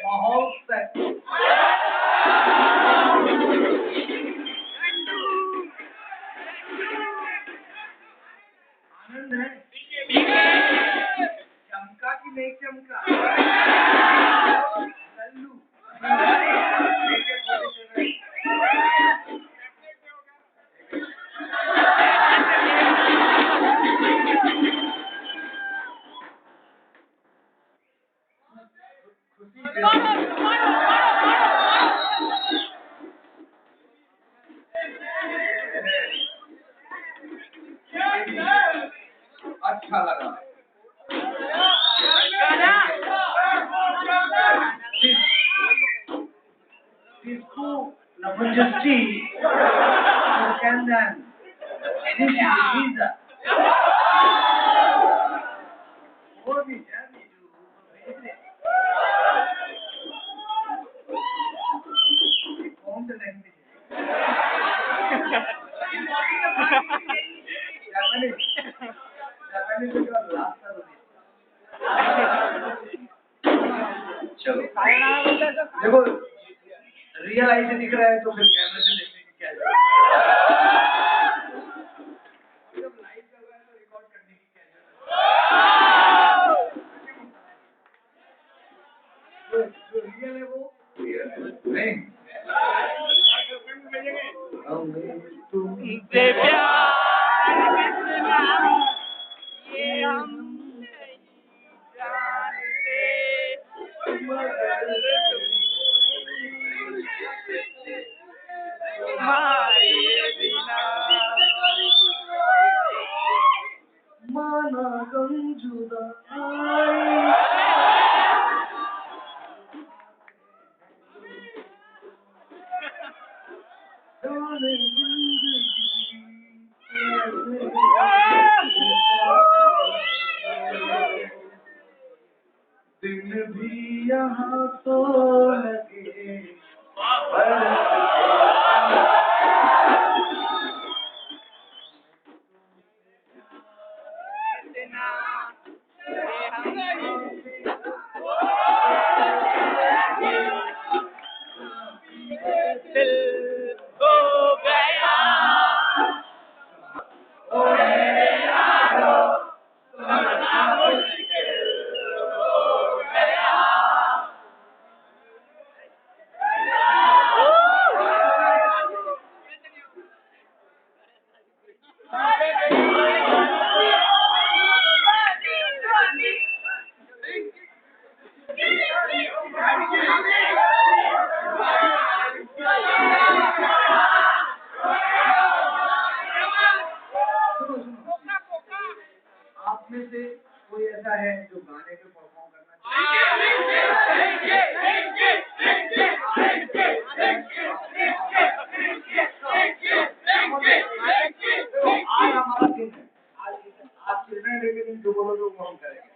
माहौल सेट। आनंद है। चमका कि नहीं चमका? लल्लू अच्छा लगा। Disco Navajasti Kandan Lisa वो भी जानी जो कौन से लैंग्वेज जापानी तो लास्ट चलो देखो रियल आई से दिख रहा है तो फिर कैमरे से देखने की क्या जरूरत जब लाइव चल रहा है तो रिकॉर्ड करने की क्या जरूरत जो रियल है वो नहीं तुमसे प्यार कितना ये हम नहीं जानते तुम्हारे बिना माना गम जुदाई जाने दिन भी यहाँ तो लगे दिल हो गया ओ मेरे यारो समझना मुश्किल हो गया आप में से कोई ऐसा है जो गाने पे परफॉर्म करना आज हमारा दिन है आज चिल्ड्रन डे के दिन जो बोलोगे वो हम करेंगे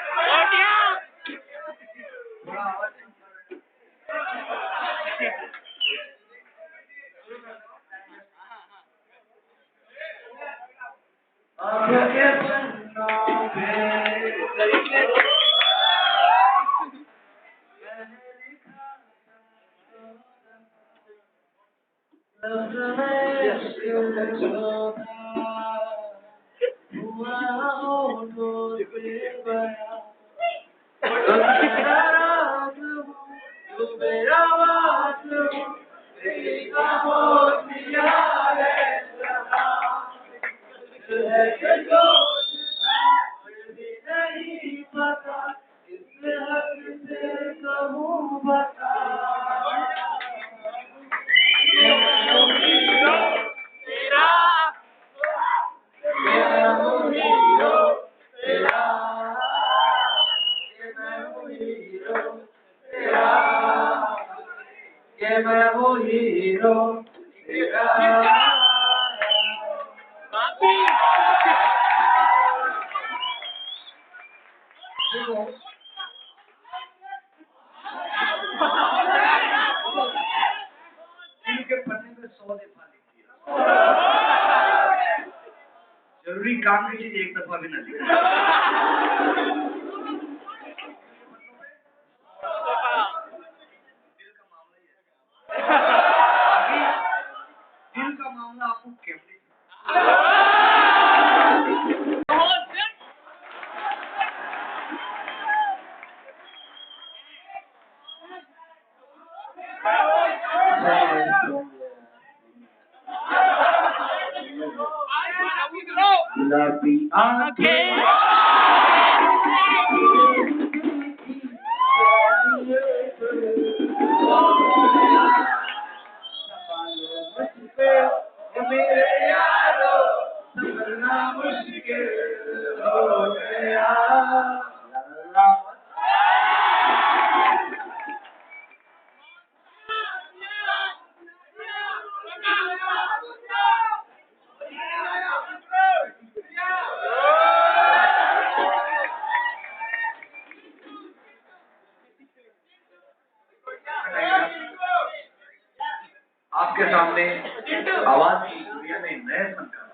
थोड़ा आवाज आपके पन्नों पे करके नहीं पता इस हक से कहूँ बता मैं हूँ हीरो तेरा के पन्ने में 100 दफा लिखी है जरूरी काम की चीज एक दफा भी ना लिखी दिल का मामला आपको कैसे गुलाबी आंखें मेरे यारो संभलना मुश्किल हो गया आपके सामने आवाज की दुनिया में नए संकल्प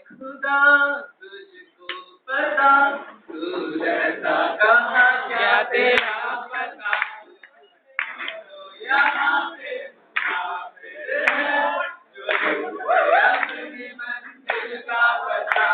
खुदा तुझको पता तू रहता कहाँ क्या तेरा पता यहाँ पे है जो अपनी मंजिल का पता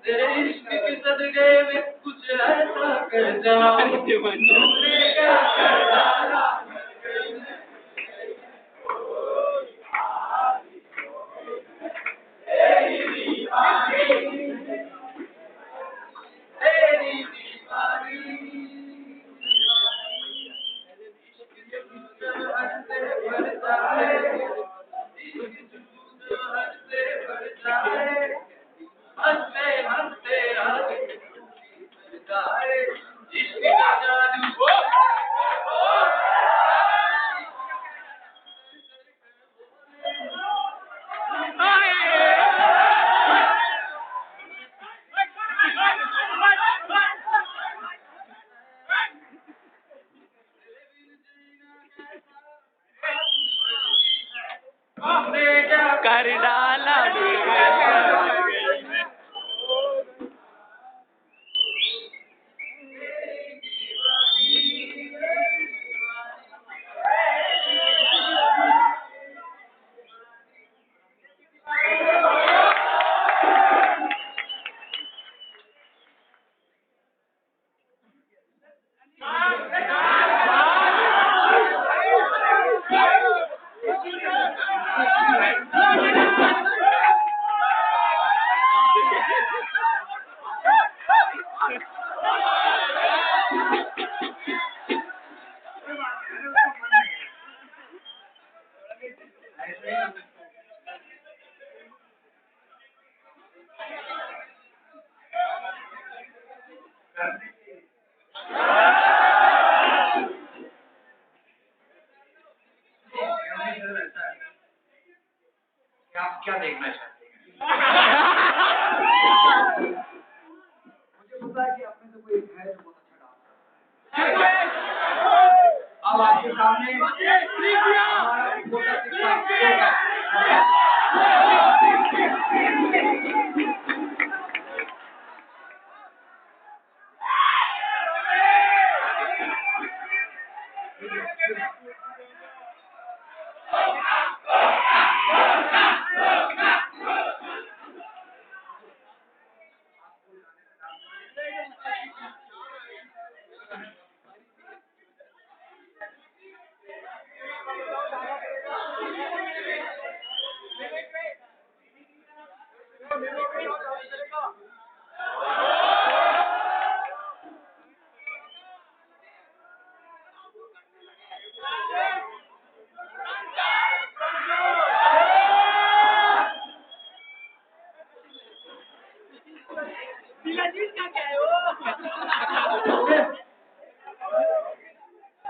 तेरे इश्क के सदके में कुछ ऐसा कर जाओ तूने क्या कर डाला तेरी कर डाला आप क्या देखना चाहते हैं? मुझे पता है कि आप में से कोई है जो बहुत अच्छा डांस करता है। अब आपके सामने हमारा छोटा सा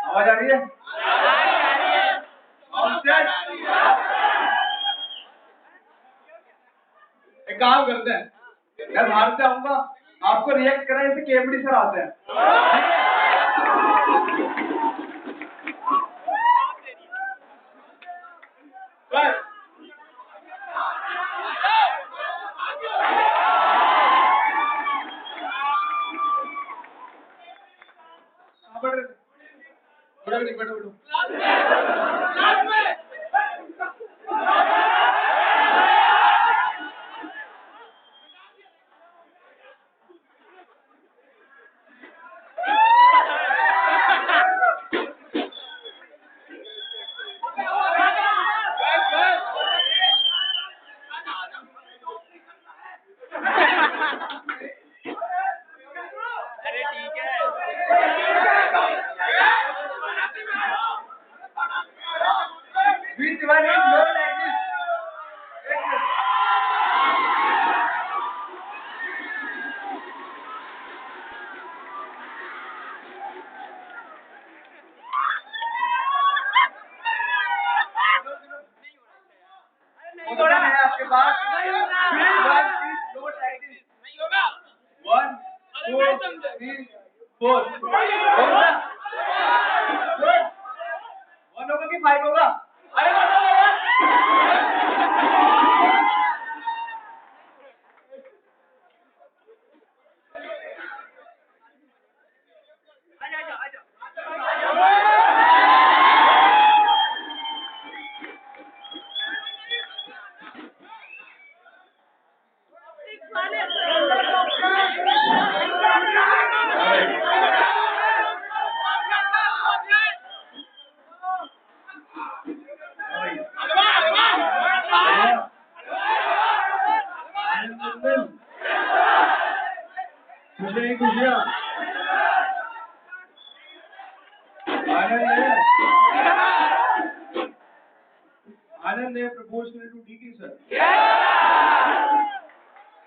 आवाज आ रही है? एक काम करते हैं, मैं बाहर से आऊंगा, आपको रिएक्ट कराए जैसे केबड़ी सर आते हैं। बस बैठो। अरे ठीक है Which one is more like this? है आपके पास? One, two, three, four. होगा? One होगा कि five होगा? खुशियाँ आनंद है proportional to DK sir.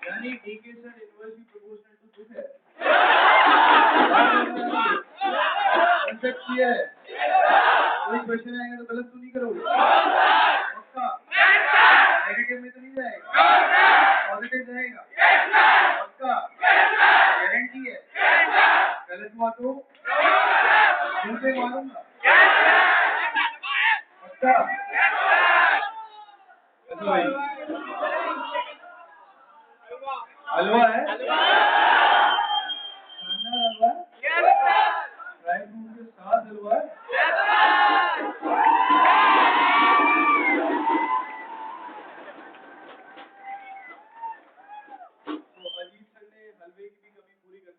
यानी DK sir inversely proportional to this है. कंसेप्ट किया है, कोई क्वेश्चन आएगा तो गलत तो नहीं करोगे? पक्का? नेगेटिव में तो नहीं जाएगा, पॉजिटिव जाएगा? पक्का? गारंटी है? गलत हुआ तो दिल से मारूंगा। पक्का? भाई हलवा है, खाना हलवा, ड्राई फ्रूट के साथ हलवा। तो अजीत सर ने हलवे की भी कमी पूरी कर दी।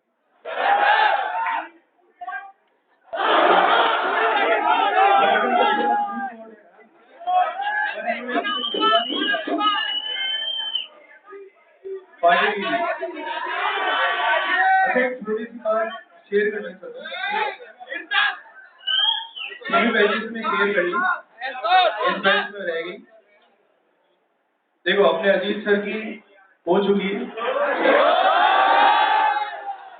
अच्छा, एक छोटी सी बात शेयर करना चाहता हूँ। सभी बैचेस में शेयर कर ली, इस बैच में रह गई। देखो, अपने अजीत सर की हो चुकी है,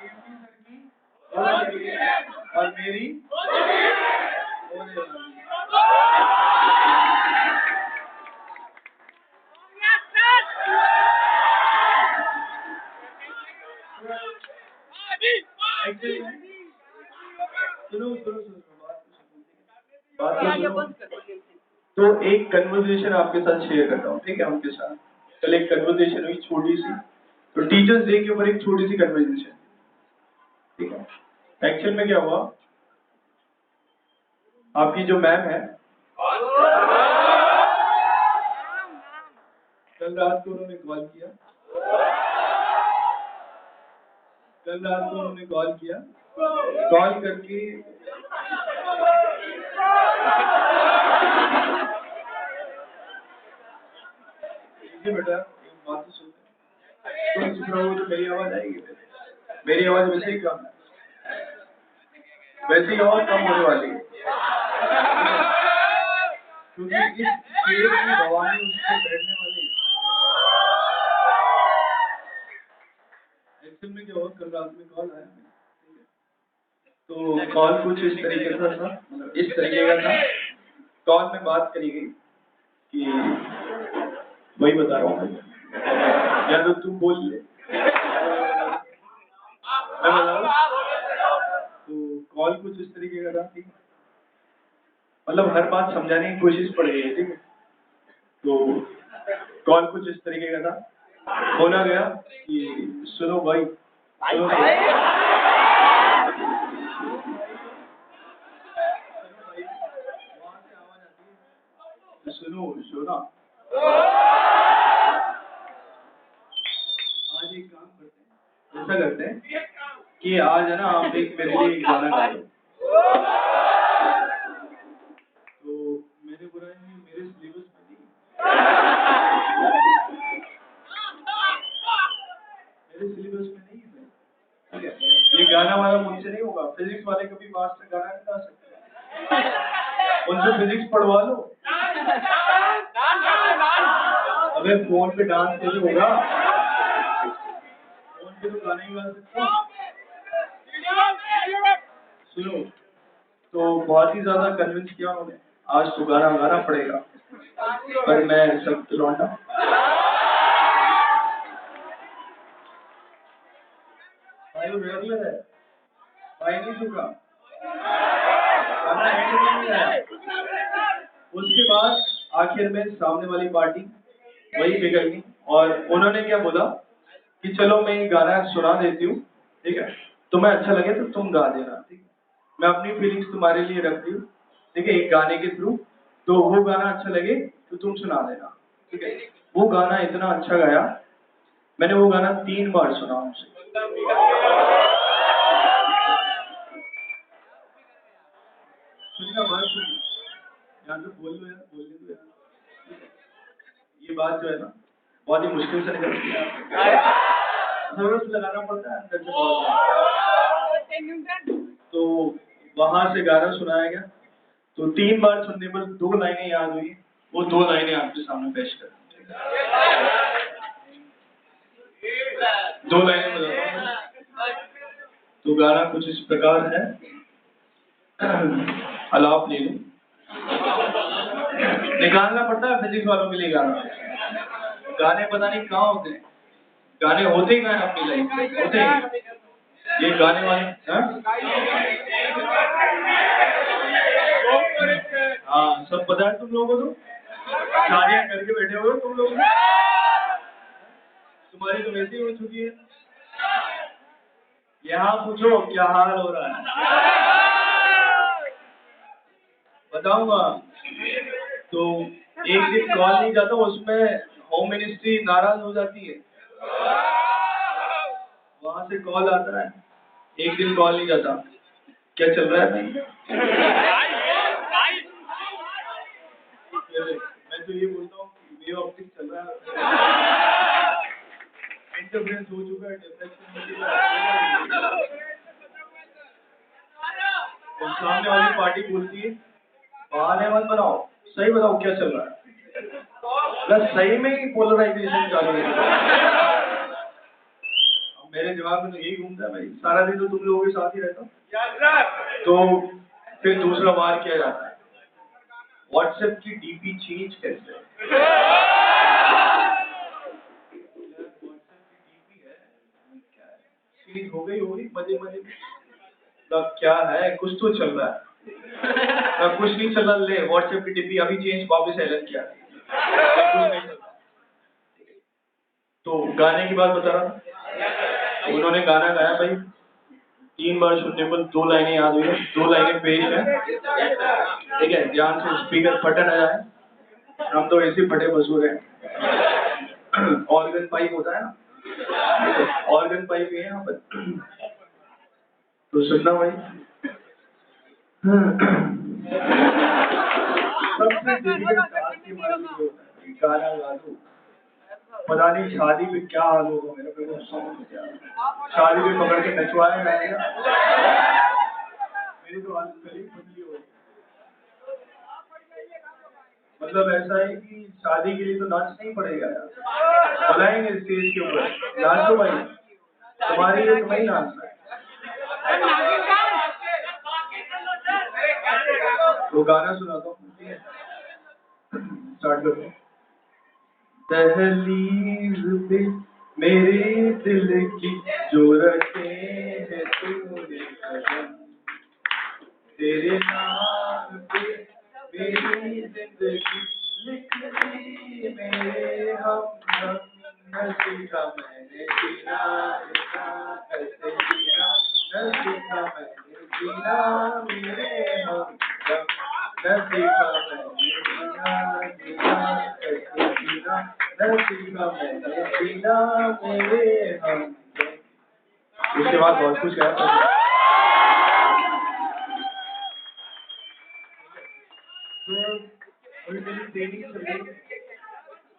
कीर्ति सर की हो चुकी है, और मेरी होने वाली है। सुनो बात तो सुनो। तो एक कन्वर्सेशन आपके साथ शेयर करता हूँ, ठीक है? उनके साथ कल एक कन्वर्सेशन हुई छोटी सी, तो टीचर्स डे के ऊपर एक छोटी सी कन्वर्सेशन, ठीक है? एक्चुअल में क्या हुआ, आपकी जो मैम है, कल रात को उन्होंने कॉल किया, कॉल करके बेटा एक बात तो सुन, तुम चुप रहो तो मेरी आवाज आएगी, मेरी आवाज वैसे ही कम है, वैसे ही और कम होने वाली है, क्योंकि इस शेर की भवानी उससे बैठने वाली है। एक्चुअल में क्या हुआ, कल रात में कॉल आया, तो कॉल कुछ इस तरीके का था, इस तरीके का था। कॉल में बात करी गई कि वही बता रहा हूँ, या तो तुम बोल ले, मैं बताऊँ? तो कॉल कुछ इस तरीके का था, ठीक है? मतलब हर बात समझाने की कोशिश पड़ गई है, ठीक है? तो कॉल कुछ इस तरीके का था, बोला गया कि सुनो भाई, सुनो भाई, सुनो सुना, आज एक काम करते हैं, ऐसा करते हैं कि आज है ना, आप एक मेरे लिए एक गाना गा दो। तो मैंने बोला मेरे सिलेबस में नहीं, मेरे सिलेबस में नहीं है, ठीक है? ये गाना वाला मुझसे नहीं होगा, फिजिक्स वाले कभी मास्टर गाना नहीं गा सकते, उनसे फिजिक्स पढ़वा लो। अबे फोन पे डांस कैसे होगा, फोन पे तो गाना ही गा सकते हो। सुनो, तो बहुत ही ज्यादा कन्विंस किया उन्होंने, आज तो गाना गाना पड़ेगा, पर मैं सब लौटा। भाई रेगुलर है, भाई नहीं सुखा, गाना एंड में नहीं आया। उसके बाद आखिर में सामने वाली पार्टी वही बिगड़ गई, और उन्होंने क्या बोला कि चलो मैं ये गाना सुना देती हूँ, ठीक है? तुम्हें अच्छा लगे तो तुम गा देना, ठीक है? मैं अपनी फीलिंग्स तुम्हारे लिए रख दी हूँ, ठीक है, एक गाने के थ्रू। तो वो गाना अच्छा लगे तो तुम सुना देना, ठीक है? वो गाना इतना अच्छा गाया, मैंने वो गाना 3 बार सुना उनसे। सुनिए बात सुनिए, यहाँ तो बोल लो यार, बोलने दो यार। ये बात जो है ना, बहुत ही मुश्किल से निकलती है, जरूरत लगाना पड़ता है अंदर से बहुत। तो वहां से गाना सुनाया गया, तो 3 बार सुनने पर 2 लाइनें याद हुई, वो 2 लाइनें आपके सामने पेश कर, 2 लाइनें बताता हूँ। तो गाना कुछ इस प्रकार है। अलाप ले लूं, निकालना पड़ता है फिजिक्स वालों के लिए गाना। गाने पता नहीं कहाँ होते हैं, गाने होते ही कहाँ हैं अपनी लाइफ में, होते ही ये गाने वाले। हाँ सब पता है तुम लोगों को, तो शादियां करके बैठे हुए तुम लोग, तुम्हारी तो वैसे ही हो चुकी है। यहाँ पूछो क्या हाल हो रहा है, बताऊंगा। तो एक दिन कॉल नहीं जाता, उसमें होम मिनिस्ट्री नाराज हो जाती है, वहां से कॉल आता है, एक दिन कॉल नहीं जाता, क्या चल रहा है भाई। मैं तो ये बोलता हूँ ये ऑप्टिक्स चल रहा है, इंटरफेरेंस हो चुका है, डिफ्लेक्शन हो चुका है। तो सामने वाली पार्टी बोलती है बहाने मत बनाओ, सही बताओ क्या चल रहा है। बस सही में ही पोलराइजेशन चालू है। मेरे दिमाग में तो यही घूमता है भाई, सारा दिन तो तुम लोगों के साथ ही रहता हूँ। तो फिर दूसरा वार किया जाता है, व्हाट्सएप की डीपी चेंज कैसे। चेंज हो गई होगी मजे मजे में, तब क्या है कुछ तो चल रहा है, तब कुछ नहीं चल रहा, ले व्हाट्सएप की डीपी अभी चेंज वापस ऐलान किया, कुछ नहीं चल रहा। तो गाने की बात बता रहा, तो उन्होंने गाना गाया भाई, 3 बार सुनने पर 2 लाइनें याद हुई, 2 लाइनें पेश है, ठीक है, ध्यान से, स्पीकर फटे ना जाए, हम तो ऐसे फटे बसूर हैं। ऑर्गन पाइप होता है ना, ऑर्गन पाइप है यहाँ पर, तो सुनना भाई। सबसे डिफिकल्ट टास्क के बारे में होता है गाना गा दो, पता नहीं शादी में क्या हाल होगा मेरा, मेरे को समझ नहीं आ रहा। शादी में पकड़ के नचवाया जाएगा, मेरी तो हालत गली बदली हो, मतलब ऐसा है कि शादी के लिए तो नाचना ही पड़ेगा यार, बुलाएंगे स्टेज के ऊपर, नाचो भाई, तुम्हारे लिए तुम्हें नाचना है। तो गाना सुनाता हूँ, ठीक है, स्टार्ट करते हैं। दहलीज पे मेरे दिल की जो रखे है तूने कदम, तेरे नाम पे मेरी जिंदगी लिख दी मेरे हमदम, न सीखा मैंने जीना कैसे जीना, न सीखा मैंने जीना मेरे हमदम, न सीखा मैंने जीना कैसे जीना, न सीखा मैंने जीना मेरे हमदम। उसके बाद बहुत कुछ है, तो मेरी ट्रेनिंग चल रही,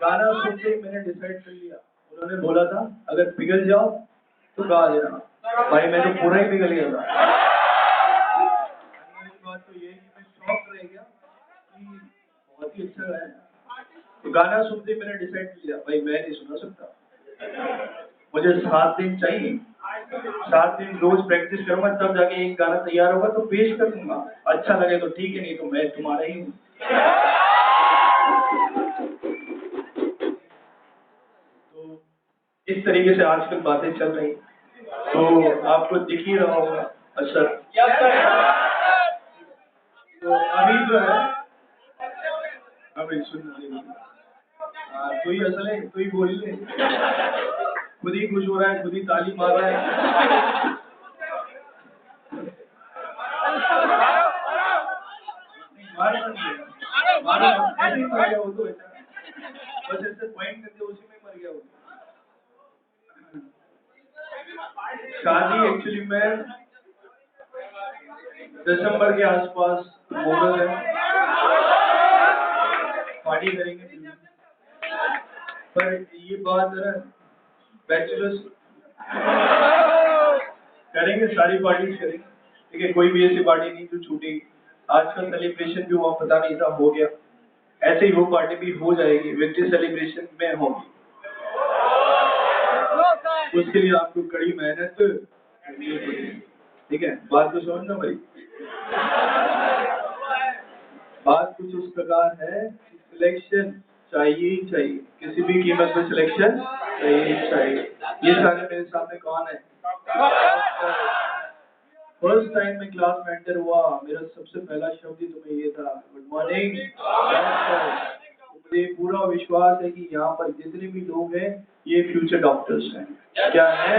गाना सुनते ही मैंने डिसाइड कर लिया, उन्होंने बोला था अगर पिघल जाओ तो गा देना, भाई मैं तो पूरा ही पिघल गया था। बात तो ये है कि मैं शॉक रह गया कि बहुत ही अच्छा गाया, तो गाना सुनते ही मैंने डिसाइड कर लिया भाई मैं नहीं सुना सकता, मुझे 7 दिन चाहिए, 7 दिन रोज प्रैक्टिस करूंगा तब जाके एक गाना तैयार होगा, तो पेश कर दूंगा, अच्छा लगे तो ठीक है, नहीं तो मैं तुम्हारा ही हूँ। तो इस तरीके से आजकल बातें चल रही, तो आपको दिख ही रहा होगा असर। तो अभी जो है, अभी सुन, तू ही असल है, तू ही बोल ले, खुद ही खुश हो रहा है, खुद ही ताली मार रहा है। ऐसे ही मर गया वो तो, बस ऐसे पॉइंट करके उसी में मर गया वो। शादी एक्चुअली में दिसंबर के आसपास मुहूर्त है, पार्टी करेंगे, पर ये बात है बैचलर्स करेंगे, सारी पार्टीज करेंगे, ठीक है, कोई भी ऐसी पार्टी नहीं जो छूटेगी। आजकल सेलिब्रेशन भी हुआ पता नहीं था, हो गया, ऐसे ही वो पार्टी भी हो जाएगी, विक्ट्री सेलिब्रेशन में होगी, उसके लिए आपको कड़ी मेहनत करनी पड़ेगी। ठीक है, बात को समझना भाई। बात कुछ उस प्रकार है कि सिलेक्शन चाहिए ही चाहिए, किसी भी कीमत पे सिलेक्शन चाहिए ही चाहिए। ये सारे मेरे सामने कौन है? फर्स्ट टाइम मैं क्लास में एंटर हुआ, मेरा सबसे पहला शब्द ही तुम्हें ये था, गुड मॉर्निंग डॉक्टर। मुझे पूरा विश्वास है कि यहाँ पर जितने भी लोग हैं ये फ्यूचर डॉक्टर्स हैं। क्या है?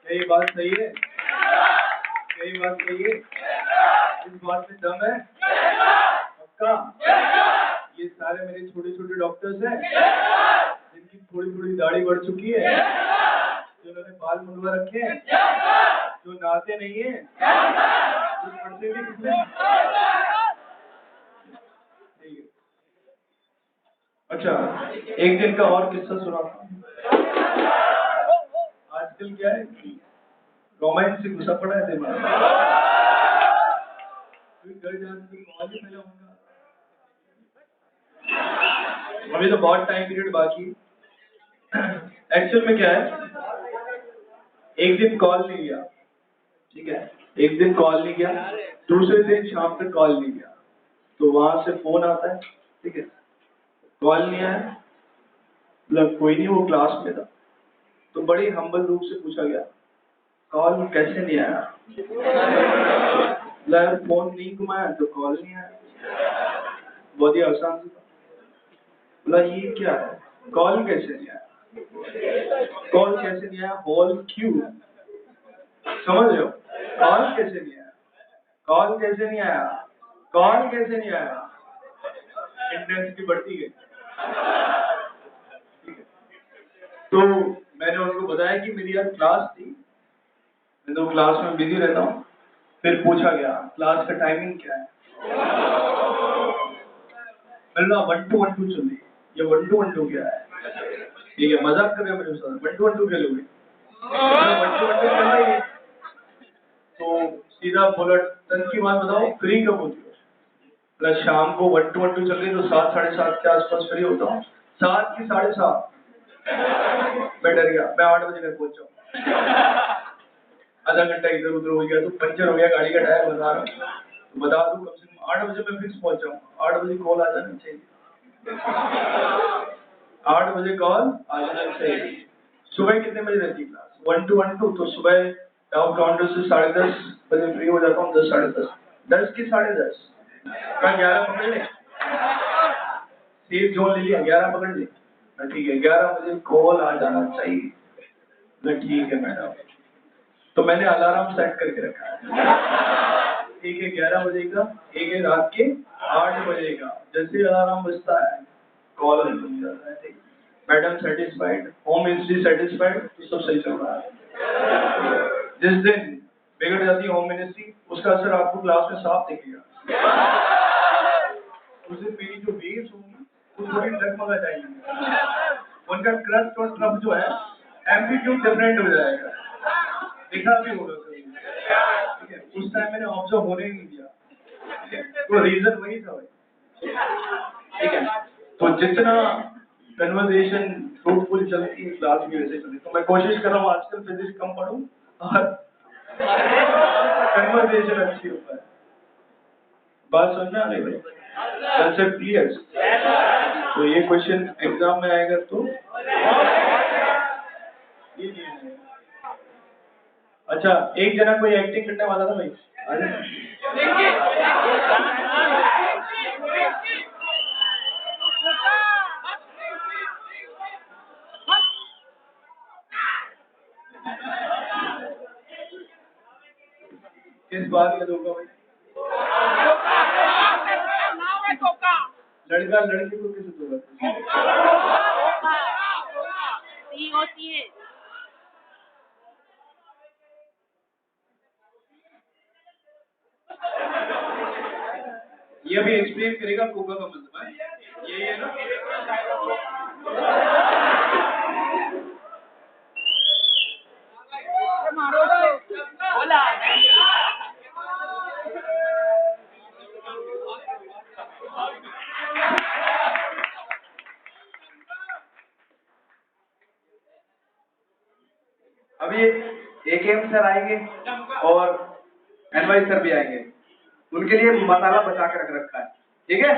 क्या ये बात सही है? क्या ये बात सही है? इस बात में दम है? पक्का? ये सारे मेरे छोटे छोटे डॉक्टर्स हैं जिनकी थोड़ी थोड़ी दाढ़ी बढ़ चुकी है, जिन्होंने बाल मुंडवा रखे हैं, जो नहाते नहीं है, जो पढ़ते भी नहीं है। ठीक है। अच्छा, एक दिन का और किस्सा सुनाता हूँ। आजकल क्या है कि रोमांस से घुसा पड़ा है दिमाग में। घर जाने से कॉल ही मिला होगा। अभी तो बहुत टाइम पीरियड बाकी। एक्चुअल में क्या है, एक दिन कॉल नहीं गया, ठीक है, एक दिन कॉल नहीं गया, दूसरे दिन शाम तक कॉल नहीं गया, तो वहां से फोन आता है, ठीक है, कॉल नहीं आया, मतलब कोई नहीं, वो क्लास में था, तो बड़ी हम्बल रूप से पूछा गया, कॉल कैसे नहीं आया? मतलब फोन नहीं घुमाया तो कॉल नहीं आया। बहुत ही आसान था। बोला ये क्या है, कॉल कैसे नहीं आया? कॉल कैसे नहीं आया, कॉल क्यों? समझ रहे हो? कॉल कैसे नहीं आया? कॉल कैसे नहीं आया? कॉल कैसे नहीं आया? इंटेंसिटी बढ़ती गई। ठीक है, तो मैंने उनको बताया कि मेरी यार क्लास थी, मैं तो क्लास में बिजी रहता हूँ। फिर पूछा गया क्लास का टाइमिंग क्या है? मैंने कहा 1 to 1 2 चल रही है। ये 1 to 1 2 क्या है? ठीक है, मजाक कर रहे हो मेरे साथ, 1 to 1 2 खेलोगे? 1 to 1 2 चल रही है। तो सीधा बोला, दस की बात बताओ, फ्री कब होती हो? मतलब शाम को 1 to 1 2 चल रही है तो 7 साढ़े 7 के आसपास फ्री होता हूँ। 7 की 7:30 मैं डर गया, मैं 8 बजे घर पहुंचा हूँ। आधा घंटा इधर उधर हो गया, तो पंचर हो गया गाड़ी का टायर, बता रहा हूँ, तो बता दूं कम से कम 8 बजे मैं फिक्स पहुंचा हूँ। 8 बजे कॉल आ जाना चाहिए। 8 बजे कॉल आ जाना चाहिए। सुबह कितने बजे रहती है क्लास? 1 to 1 2, तो सुबह डाउन काउंटर से 10:30 बजे फ्री हो जाता हूँ। 10 साढ़े 10, 10 की 10:30 का 11 पकड़ ले, सेफ जोन ले लिया, 11 पकड़ ले। ठीक है, 11 बजे कॉल आ जाना चाहिए। ठीक है मैडम, तो मैंने अलार्म सेट करके रखा है। एक है 11 बजे का, एक है रात के 8 बजे का। जैसे अलार्म बजता है कॉल बन जाता है। ठीक, madam satisfied, home ministry satisfied, तो सब सही चल रहा है। जिस दिन बिगड़ जाती है होम मिनिस्ट्री, उसका असर आपको क्लास में साफ दिखेगा। उस दिन मेरी जो वेव्स होंगी वो थोड़ी डगमगा जाएंगी, उनका क्रस्ट और ट्रफ जो है एम्पलीट्यूड डिफरेंट हो जाएगा। देखा भी होगा कभी। ठीक है, उस टाइम मैंने ऑब्जर्व होने ही नहीं दिया। तो रीजन वही था भाई। ठीक है, तो जितना कन्वर्सेशन फ्रूटफुल चलती है क्लास में वैसे चलती, तो मैं कोशिश कर रहा हूँ आजकल फिजिक्स कम पढ़ूं और कन्वर्सेशन अच्छी हो पाए। बात समझ आ गई भाई? Concept clear? तो ये क्वेश्चन एग्जाम में आएगा तो ये नहीं आएगा। अच्छा, एक जना कोई एक्टिंग करने वाला था भाई? किस बात का धोखा भाई? लड़का लड़के को किसे धोखा? होती है। ये अभी एक्सप्लेन करेगा कोका का मतलब है ये है ना। बोला अभी एक एम सर आएंगे, और एनवाई सर भी आएंगे, उनके लिए मसाला बचा के रख रखा है, ठीक है?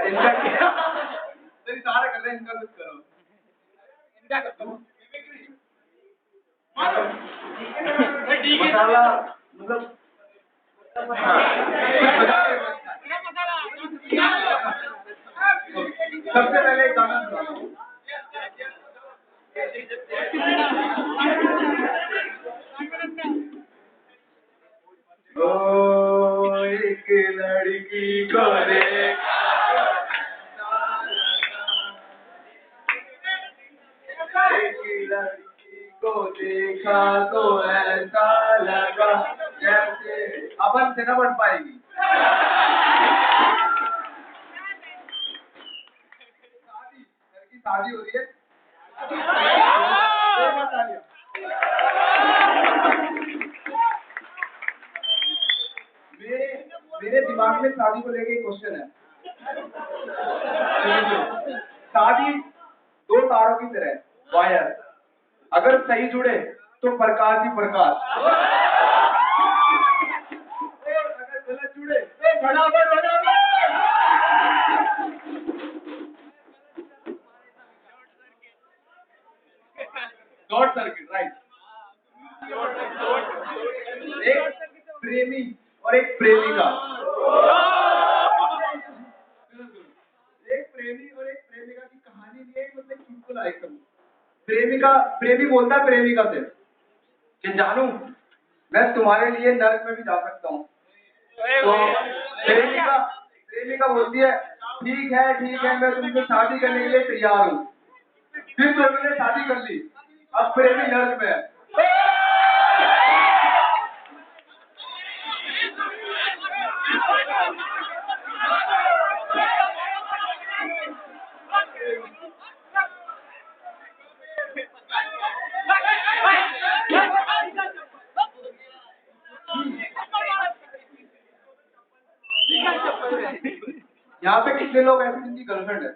इनका सर इशारा कर रहे हैं, इनका कुछ करो, इनका करो मसाला मतलब सबसे पहले एक गाना सुनाओ। ओ एक लड़की को देखा एक लड़की को देखा तो ऐसा लगा जैसे अपन से न बन पाएगी। शादी हो रही है, मेरे दिमाग में शादी को लेके एक क्वेश्चन है। शादी दो तारों की तरह वायर, अगर सही जुड़े तो प्रकाश ही प्रकाश, अगर गलत जुड़े तो भड़ाभड़ भड़ाभड़। Short circuit, right. एक प्रेमी और एक प्रेमिका, एक प्रेमी और एक प्रेमिका की कहानी भी है, मतलब चुटकुला एकदम। प्रेमी बोलता है प्रेमिका से कि जानू मैं तुम्हारे लिए नर्क में भी जा सकता हूँ, तो प्रेमिका बोलती है ठीक है मैं तुमसे शादी करने के लिए तैयार हूँ। फिर तो उन्होंने शादी कर ली, अब प्रेमी नर्क में है। यहाँ पे कितने लोग ऐसे जिनकी गर्लफ्रेंड है?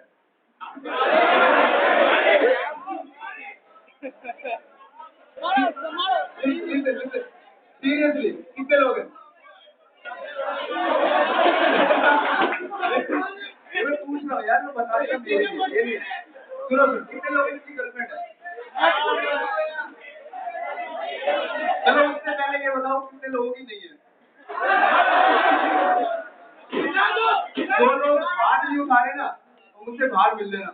सीरियसली कितने लोग हैं? मैं पूछ रहा हूँ यार, मैं बता रहा हूँ। सुनो कितने लोग इनकी गर्लफ्रेंड है? चलो उससे पहले ये बताओ कितने लोगों की नहीं है? जो लोग हाथ नहीं उठा रहे ना, मुझसे बाहर मिल लेना।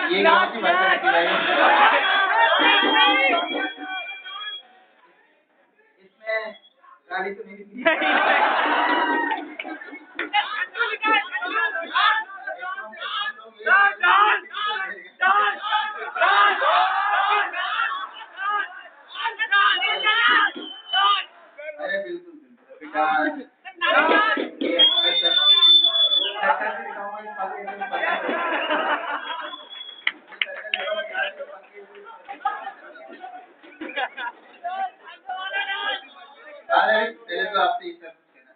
ये कौन सी भाषा लिखी भाई? इसमें गाली तो नहीं लिखी। अरे पहले तो आपसे ये सब कहना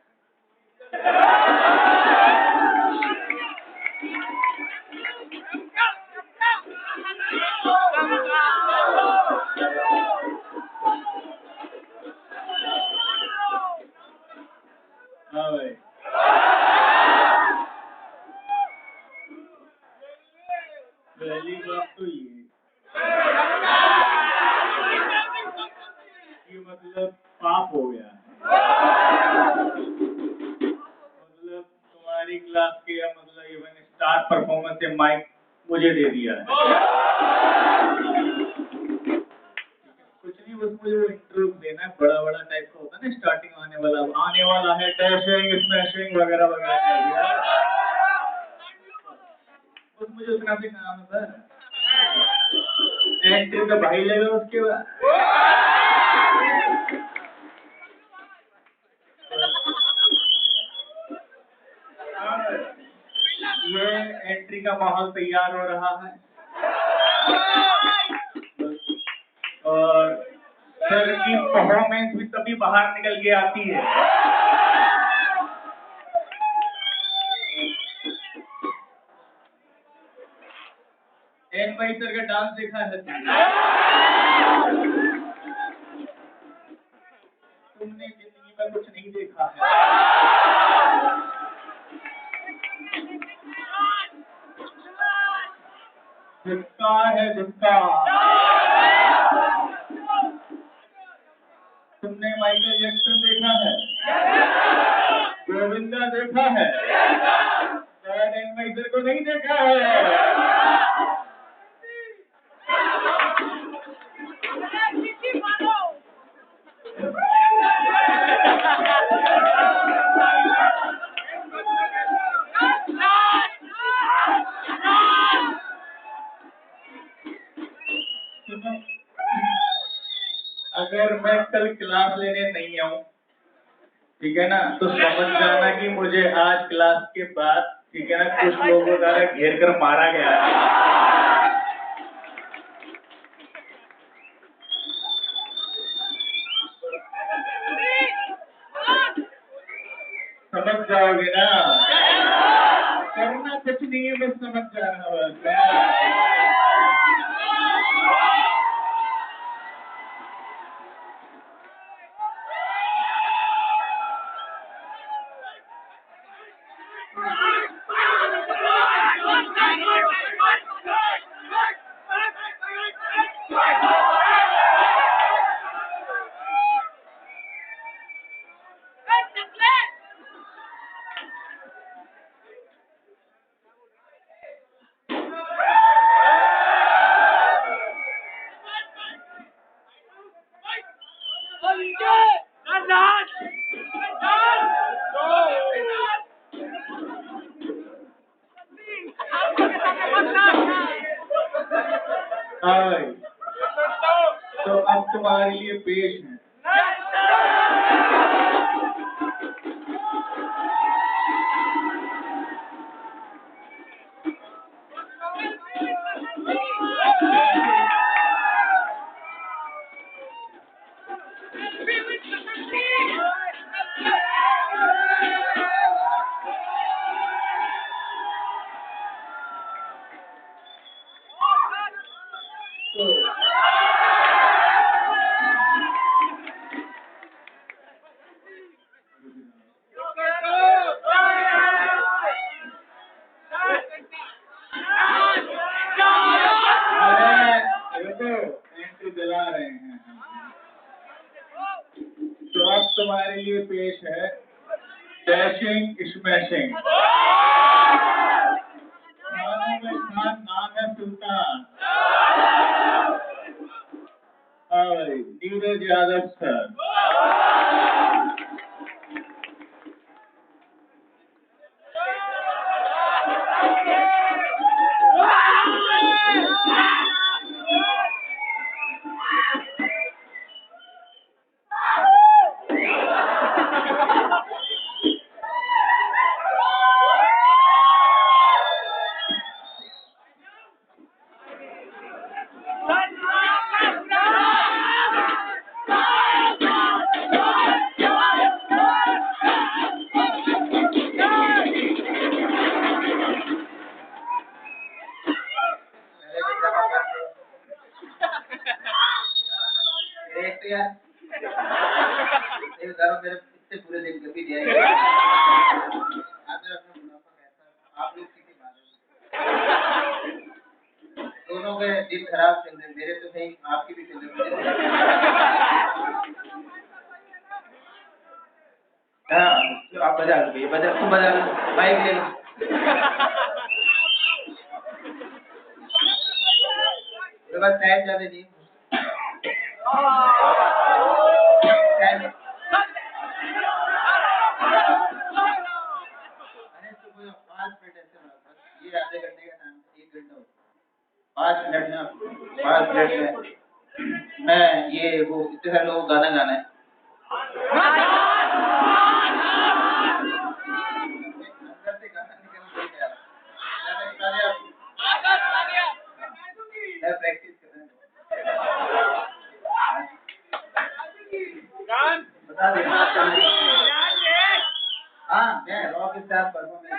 हाँ भाई पहली बात तो ये कि मतलब पाप हो गया मतलब तुम्हारी क्लास के या मतलब इवन स्टार परफॉर्मेंस से माइक मुझे दे दिया है कुछ नहीं बस मुझे वो इंटरव्यू देना है बड़ा बड़ा टाइप का होता है ना स्टार्टिंग आने वाला है डैशिंग स्मैशिंग वगैरह वगैरह बस मुझे उतना से काम है एंट्री तो भाई लेगा उसके बाद ये एंट्री का माहौल तैयार हो रहा है और सर की परफॉर्मेंस भी तभी बाहर निकल के आती है एन भाई सर का डांस देखा है तुमने जिंदगी में कुछ नहीं देखा है जिसका है जिसका तुमने माइकल जैक्सन देखा है गोविंदा देखा है एन भाई सर को नहीं देखा है अगर मैं कल क्लास लेने नहीं आऊं ठीक है ना तो समझ जाना कि मुझे आज क्लास के बाद ठीक है ना कुछ लोगों द्वारा घेर कर मारा गया है समझ जाओगे ना करना कुछ नहीं है बस समझ जाना बस हाँ तो अब तुम्हारे लिए पेश है दिला रहे हैं तो अब तुम्हारे लिए पेश है डैशिंग स्मैशिंग नाम है सुल्तान नीरज यादव सर सकते यार। मेरे इतने पूरे दिन कभी दिया आप मेरा अपना मुनाफा कैसा आप लोग किसी मारे दोनों के दिन खराब चल रहे मेरे तो सही आपकी भी चल रही हाँ आप बजा लो भैया बजा तुम बजा लो बाइक ले लो उसके बाद टाइम ज्यादा नहीं टाइम अरे तो कोई 5 मिनट ऐसे ना ये आधे घंटे का नाम 1 घंटा हो 5 मिनट में 5 मिनट में मैं ये वो इतने सारे लोगों को गाना गाना है अंदर से गाना निकल नहीं आ रहा मैं प्रैक्टिस कर रहा हूँ बता दे हाँ मैं रॉक स्टार परफॉर्मेंस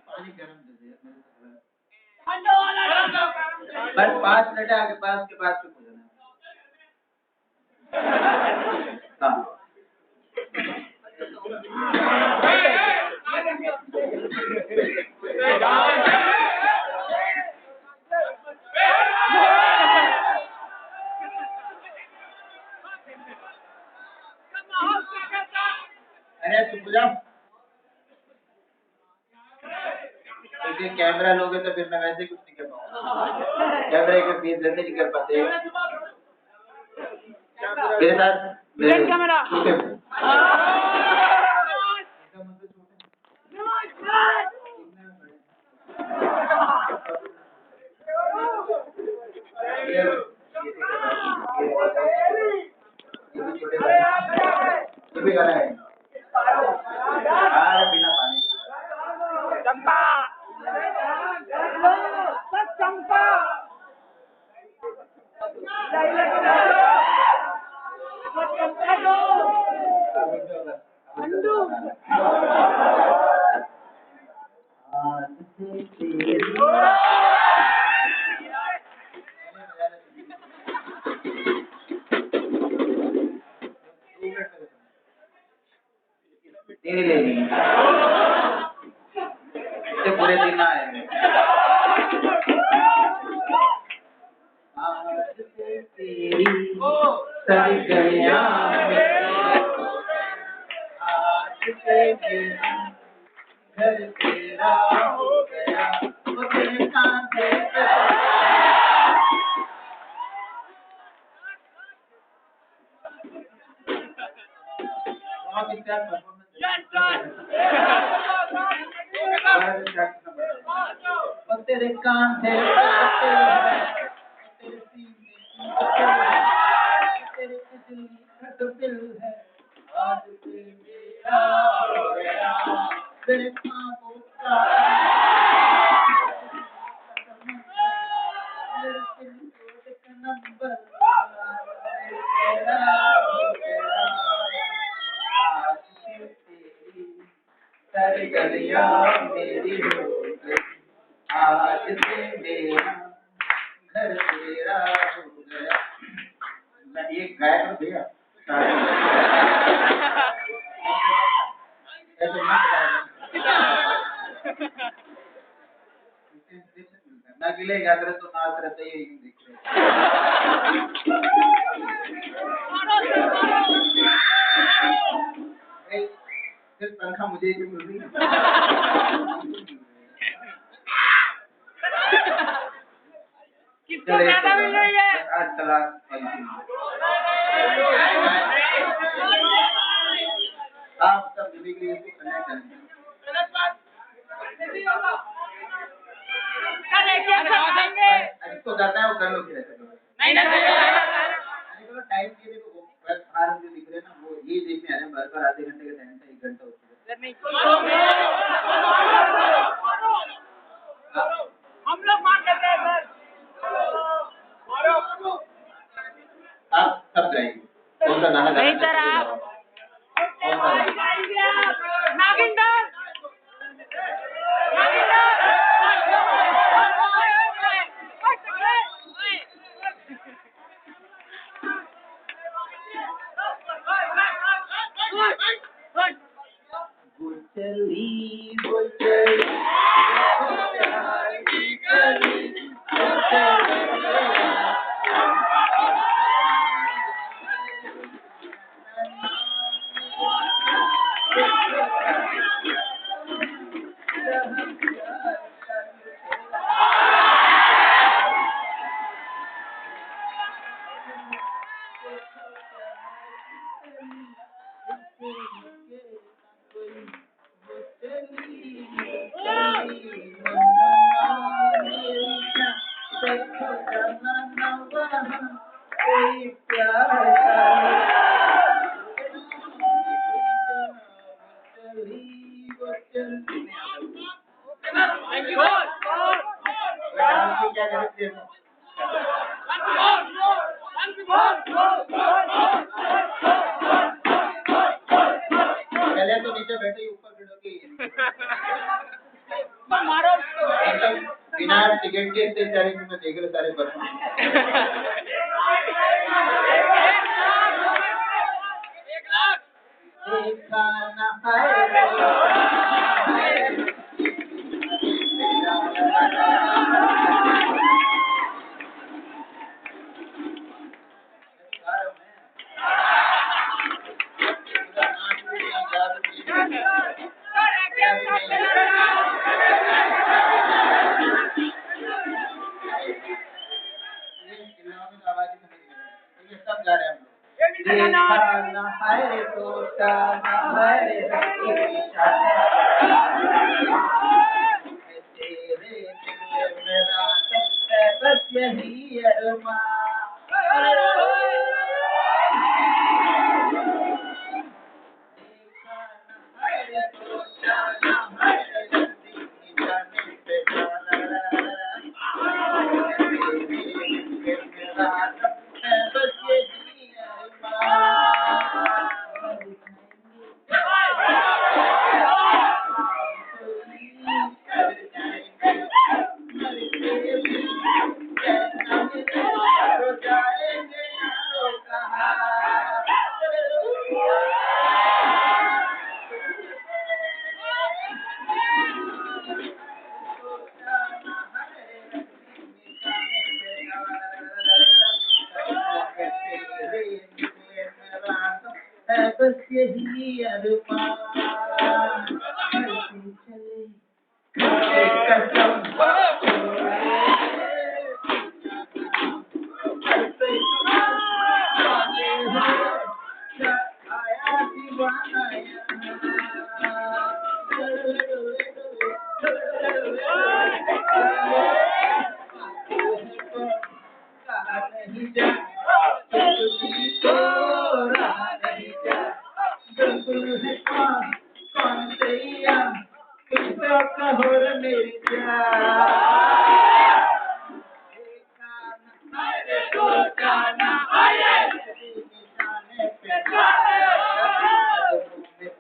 पानी गर्म दे दे बस 5 मिनट आगे पास के बाद चुप हो जाना हाँ अरे चुप हो जाओ क्योंकि कैमरा लोगे तो फिर मैं वैसे कुछ नहीं कर पाऊंगा कैमरे के बीच जल्दी नहीं कर पाते मेरे साथ कैमरा ये भी गाना है बिना पानी चंपा चंपा तेरी लेनी इससे पूरे दिन आए आज से तेरी सर गया आज से मेरा घर तेरा हो गया वो तेरे कांधे पे बहुत अच्छा परफॉर्मेंस वो तेरे कांधे तेरे सीने तेरे बिजली का तो दिल है आज से मेरा हो गया तेरे ख्वाबों का मेरे दिल को एक नंबर तेरा हो गया आज से तेरी सारी गलियां मेरी हो गई आज से मेरा घर तेरा हो गया मैं ये गायक हूँ भैया ऐसे मत गाना ना गिले गा रहे तो नाच रहे यही दिख रहे सिर्फ तनख्वाह मुझे ही मिल रही है किसको ज्यादा मिल रही है आज तलाक आप सब मिलेंगे इसको करना चाहिए जिसको करना है वो कर लो फिर नहीं टाइम के लिए तो बाहर जो दिख रहे हैं ना वो ये देखने आ रहे हैं बार आधे घंटे का टाइम था 1 घंटा हो चुका हम लोग मान लेते हैं सर नहीं सर आप नागिंदर गुचली गुचली प्यार की गली कोई प्यार क्या करते हो? पहले तो नीचे बैठे ही ऊपर भिड़ोगे बिना टिकट के इतने सारे में देख रहे सारे बस सब गा रहे हैं बस यही बस यही अरमान कौन सैया कुछ तो कहो रे मेरी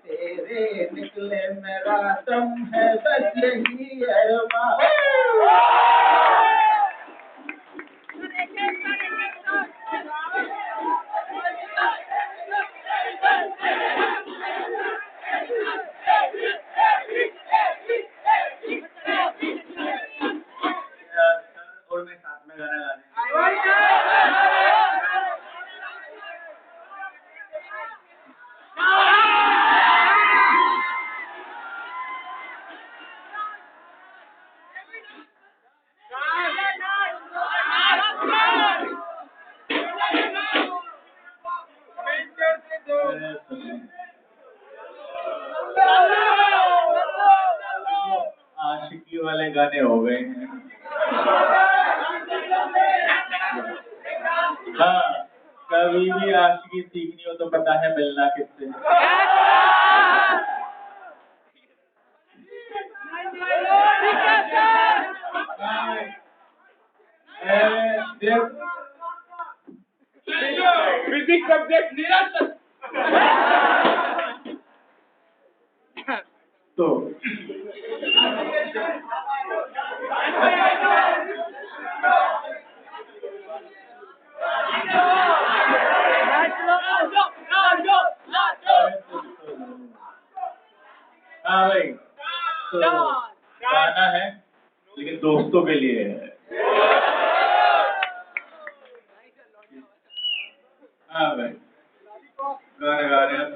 तेरे निकले मेरा दम है बस यही अरमान और मैं साथ में गाना आशिकी वाले गाने हो गए हैं। हाँ, कभी भी आशिकी सीखनी हो तो पता है मिलना किससे। फिजिक्स सब्जेक्ट निरंतर लेकिन दोस्तों के लिए है। हाँ भाई, गाना गा रहे हैं,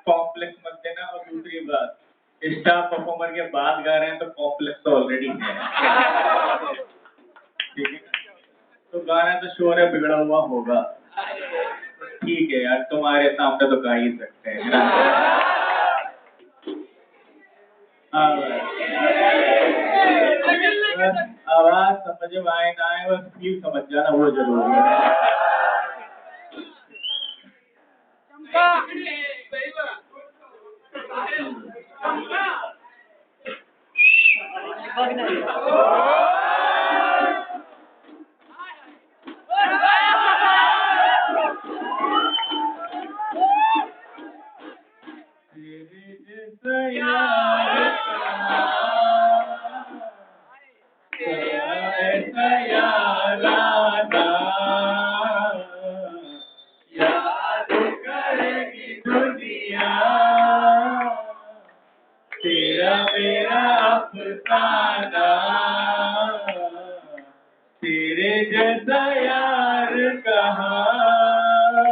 कॉम्प्लेक्स मत देना। और दूसरी बात, स्टार परफॉर्मर के बाद गा रहे हैं तो कॉम्प्लेक्स तो ऑलरेडी है, ठीक है। तो गाना तो शोर है, बिगड़ा हुआ होगा, ठीक है यार, तुम्हारे सामने तो गा ही सकते हैं। हाँ भाई, आवाज समझ में आए ना आए, बस फील समझ जाना वो जरूरी है। तेरा मेरा अफसाना, तेरे जैसा यार कहाँ,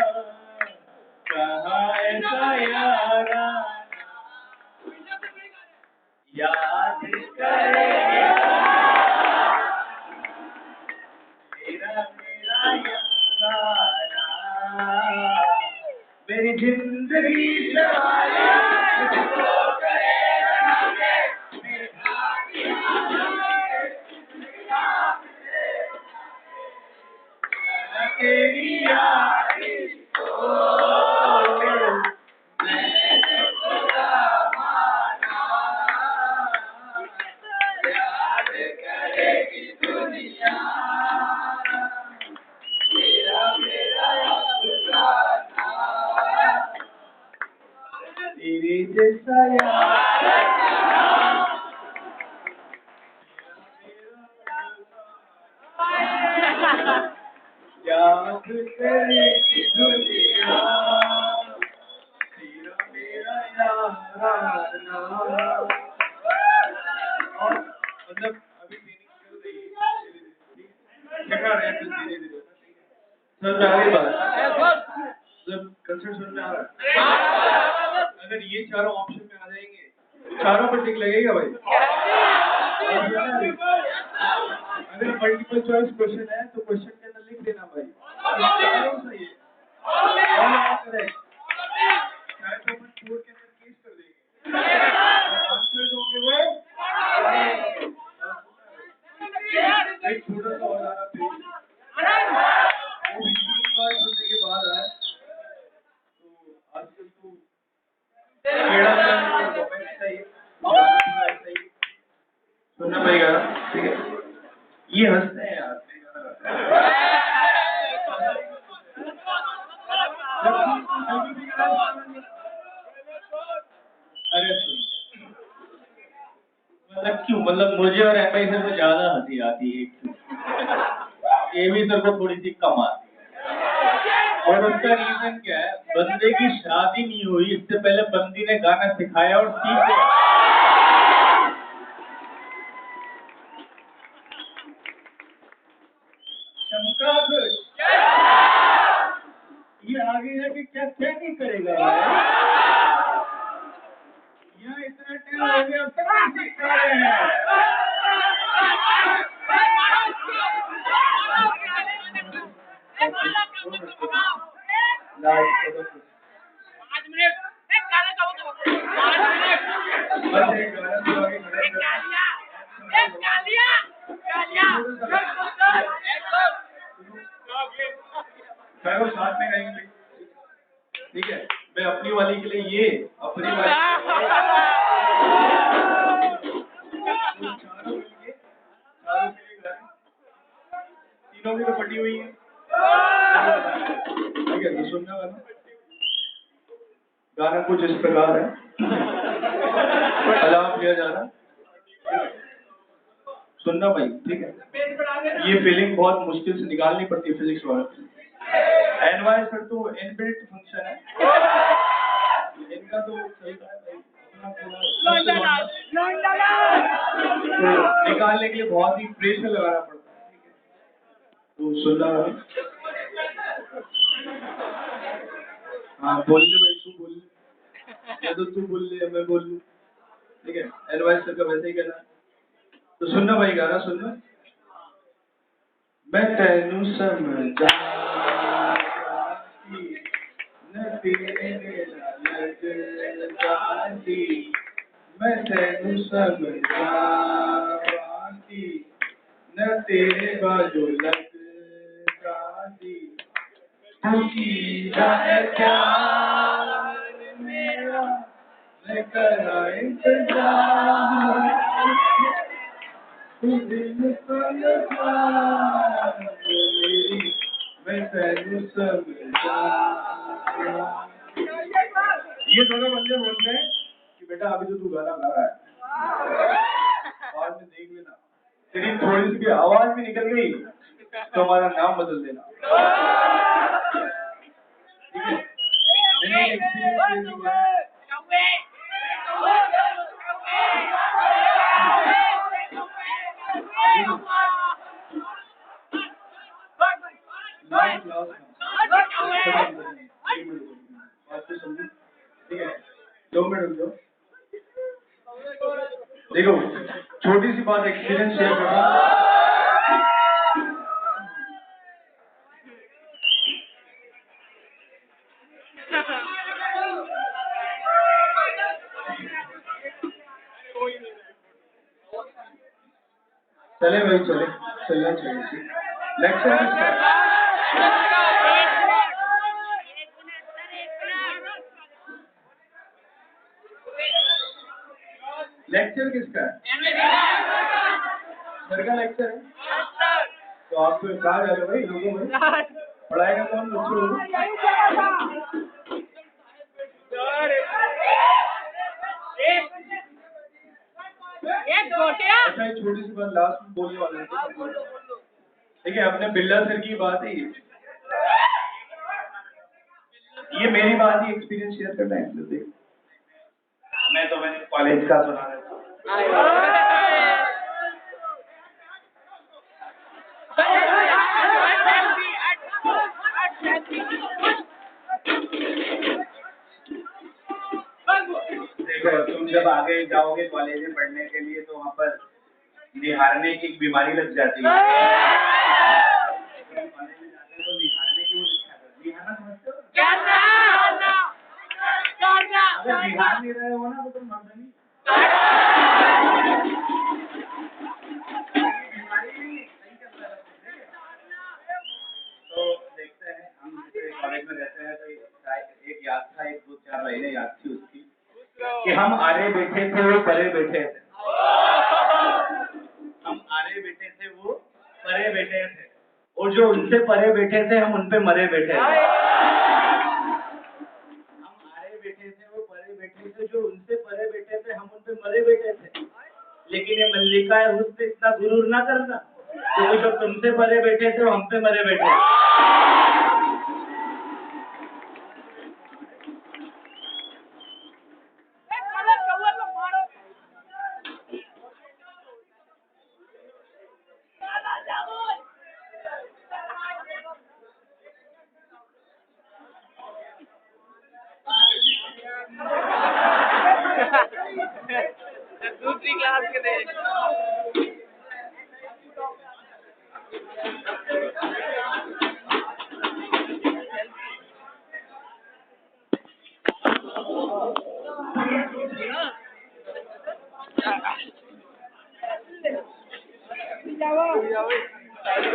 कहाँ ऐसा यारा, याद करेगा तेरा मेरा यारा, मेरी जिंदगी सवारे तुझको तेरी यारी को मैंने खुदा माना, याद करेगी दुनिया तेरा मेरा अफसाना, तेरे जैसा यार याद करेगी दुनिया तेरा मेरा याराना। और मतलब अभी ट्रेनिंग चल रही है, सिखा रहे हैं धीरे धीरे। समझ में आ रही बात? मतलब कंसेप्ट समझ में आ रहा है? अगर ये चारों ऑप्शन में आ जाएंगे, चारों पर टिक लगेगा भाई। अगर मल्टीपल चॉइस क्वेश्चन है तो क्वेश्चन के अंदर लिख देना भाई, चारों सही है, करेक्ट, चाहे तो अपन कोर्ट के अंदर केस कर देंगे, आंसर जो होंगे वो एक छोटा सा और आना पेज, वो भी 3 बार सुनने के बाद आया। तो आजकल तो केड़ा सुनना पड़ेगा, ठीक है। ये हंसते हैं यार, अरे मतलब क्यों, मतलब मुझे और एमआई सर को ज्यादा हंसी आती है, एमी सर को थोड़ी सी कम आती है। और उसका रीजन क्या है, बंदे की शादी नहीं हुई इससे पहले बंदी ने गाना सिखाया और सीख गया। चमका ये आगे जाके क्या क्या नहीं करेगा यहाँ, इतना टाइम हो गया अब तक नहीं सीख पा रहे हैं। साथ में गाएंगे, ठीक है। मैं अपनी वाली के लिए ये, अपनी वाली तीनों की तो पटी हुई है, ठीक है। तो सुनना वाला गाना कुछ इस प्रकार है, अलाप लिया जा रहा, सुनना भाई, ठीक है। ये फीलिंग बहुत मुश्किल से निकालनी पड़ती है फिजिक्स वाला। एनवाई सर तो इनबिल्ट फंक्शन है, इनका तो चलता है भाई, तो निकालने के लिए बहुत ही प्रेशर लगाना पड़ता है, ठीक है? तो सुनना हाँ बोल ले भाई, तू बोल ले, या तो तू बोल ले या मैं बोल लूँ, ठीक है? एडवाइस सर का वैसे ही कहना है। तो सुनना भाई, गाना सुनना। मैं तेनू समझा न तेरे लग जाती, मैं तेनू समझा न तेरे बाजू लग जाती, तू कीड़ा है प्यार मेरा, मैं करा इंतजार, तू दिल पर लगा मेरी, मैं तेनू समझा। ये दोनों बंदे बोलते हैं कि बेटा अभी तो तू गाना गा रहा है, बाद में देख लेना तेरी थोड़ी सी भी आवाज भी निकल गई तो हमारा नाम बदल देना, ठीक है? मैंने एक्सपीरियंस किया है। ठीक है, 2 मिनट रुक जाओ। देखो छोटी सी बात एक्सपीरियंस शेयर कर रहा हूँ। चले भाई चले, चलना चाहिए। लेक्चर किसका है? लेक्चर किसका है? सर का लेक्चर है। तो आप तो कहाँ जा रहे हो भाई, लोगों में पढ़ाएगा कौन बच्चों को? अच्छा ये छोटी सी बात लास्ट में बोलने वाले थे, ठीक है? अपने बिल्ला सर की बात है ये मेरी बात ही एक्सपीरियंस शेयर करना है। देख मैं तो मैंने कॉलेज का सुना रहा था। देखो तुम जब आगे जाओगे कॉलेज में पढ़ने के लिए तो वहाँ पर निहारने की एक बीमारी लग जाती है। कॉलेज में जाते हैं तो निहारने की वो निहारना समझते हो? अगर निहार नहीं रहे हो ना तो तुम मर्द नहीं। तो देखते हैं हम कॉलेज में रहते हैं तो एक याद था, एक 2-4 महीने याद थी उसकी कि हम आरे बैठे थे वो परे बैठे थे, हम आरे बैठे थे वो परे बैठे थे, और जो उनसे परे बैठे थे हम उनपे मरे बैठे थे। हम आरे बैठे थे वो परे बैठे थे, जो उनसे परे बैठे थे हम उनपे मरे बैठे थे। लेकिन ये मल्लिका है उससे इतना गुरूर ना करना, क्योंकि जो तुमसे परे बैठे थे वो हम पे मरे बैठे। दूसरी क्लास के थे।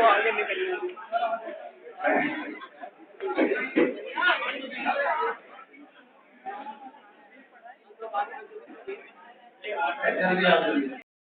आगे निकल जल्दी आप